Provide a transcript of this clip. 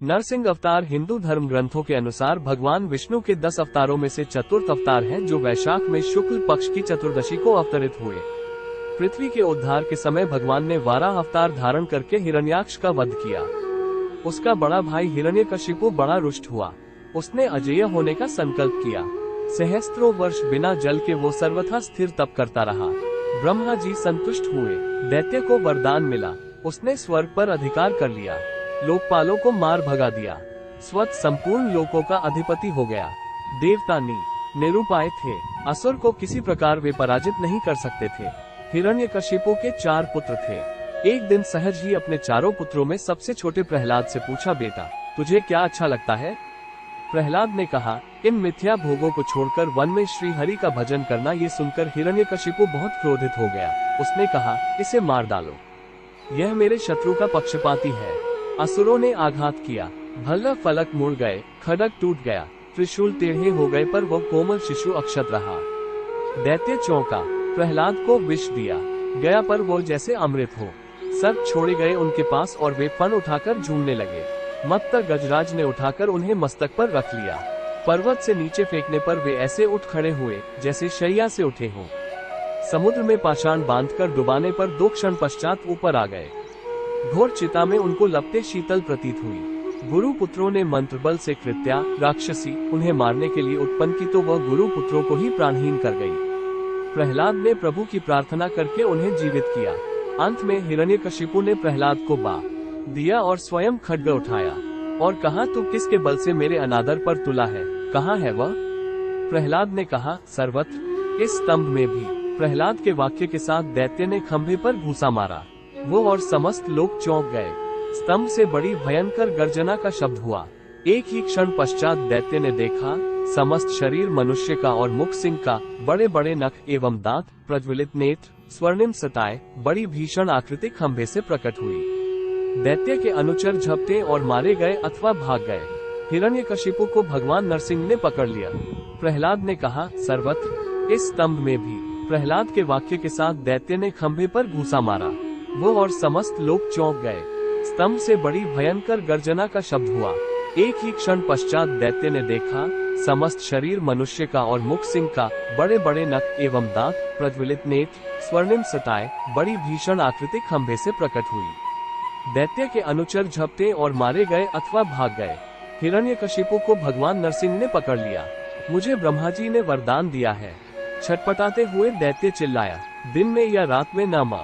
नरसिंह अवतार हिंदू धर्म ग्रंथों के अनुसार भगवान विष्णु के 10 अवतारों में से चतुर्थ अवतार हैं, जो वैशाख में शुक्ल पक्ष की चतुर्दशी को अवतरित हुए। पृथ्वी के उद्धार के समय भगवान ने 12 अवतार धारण करके हिरण्याक्ष का वध किया। उसका बड़ा भाई हिरण्यकशिपु बड़ा रुष्ट हुआ। उसने अजेय होने का संकल्प किया। सहस्त्रों वर्ष बिना जल के वो सर्वथा स्थिर तप करता रहा। ब्रह्मा जी संतुष्ट हुए। दैत्य को वरदान मिला। उसने स्वर्ग पर अधिकार कर लिया। लोकपालों को मार भगा दिया। स्वत संपूर्ण लोकों का अधिपति हो गया। देवता निरुपाय थे। असुर को किसी प्रकार वे पराजित नहीं कर सकते थे। हिरण्यकशिपु के 4 पुत्र थे। एक दिन सहज ही अपने चारों पुत्रों में सबसे छोटे प्रहलाद से पूछा, बेटा तुझे क्या अच्छा लगता है? प्रहलाद ने कहा, इन मिथ्या भोगों को छोड़कर वन में श्री हरि का भजन करना। ये सुनकर हिरण्यकशिपु बहुत क्रोधित हो गया। उसने कहा, इसे मार डालो, यह मेरे शत्रु का पक्षपाती है। असुरों ने आघात किया। भल्ल फलक मुड़ गए, खड्ग टूट गया, त्रिशूल टेढ़े हो गए, पर वह कोमल शिशु अक्षत रहा। दैत्य चौंका। प्रहलाद को विष दिया गया, पर वो जैसे अमृत हो। सर्प छोड़े गए उनके पास और वे फन उठाकर झूमने लगे। मत्त गजराज ने उठाकर उन्हें मस्तक पर रख लिया। पर्वत से नीचे फेंकने पर वे ऐसे उठ खड़े हुए जैसे शैया से उठे हों। समुद्र में पाषाण बांधकर डुबाने पर 2 क्षण पश्चात ऊपर आ गए। घोर चिता में उनको लपटे शीतल प्रतीत हुई। गुरु पुत्रों ने मंत्र बल से कृत्या राक्षसी उन्हें मारने के लिए उत्पन्न की, तो वह गुरु पुत्रों को ही प्राणहीन कर गई। प्रहलाद ने प्रभु की प्रार्थना करके उन्हें जीवित किया। अंत में हिरण्यकशिपु ने प्रहलाद को बा दिया और स्वयं खड्ग उठाया और कहा, तू किसके बल से मेरे अनादर पर तुला है? कहाँ है वह? प्रहलाद ने कहा, सर्वत्र, इस स्तंभ में भी। प्रहलाद के वाक्य के साथ दैत्य ने खंभे पर घूसा मारा। वो और समस्त लोग चौंक गए। स्तंभ से बड़ी भयंकर गर्जना का शब्द हुआ। एक ही क्षण पश्चात दैत्य ने देखा, समस्त शरीर मनुष्य का और मुख सिंह का, बड़े बड़े नख एवं दांत, प्रज्वलित नेत्र, स्वर्णिम सताएं, बड़ी भीषण आकृति खंभे से प्रकट हुई। दैत्य के अनुचर झपटे और मारे गए अथवा भाग गए। हिरण्यकशिपु को भगवान नरसिंह ने पकड़ लिया। प्रहलाद ने कहा, सर्वत्र, इस स्तंभ में भी। प्रहलाद के वाक्य के साथ दैत्य ने खंभे पर घूसा मारा। वो और समस्त लोग चौंक गए। स्तंभ से बड़ी भयंकर गर्जना का शब्द हुआ। एक ही क्षण पश्चात दैत्य ने देखा, समस्त शरीर मनुष्य का और मुख सिंह का, बड़े बड़े नख एवं दांत, प्रज्वलित नेत्र, स्वर्णिम सताएं, बड़ी भीषण आकृति खंभे से प्रकट हुई। दैत्य के अनुचर झपटे और मारे गए अथवा भाग गए। हिरण्यकशिपु को भगवान नरसिंह ने पकड़ लिया। मुझे ब्रह्मा जी ने वरदान दिया है। छटपटाते हुए दैत्य चिल्लाया, दिन में या रात में न मां।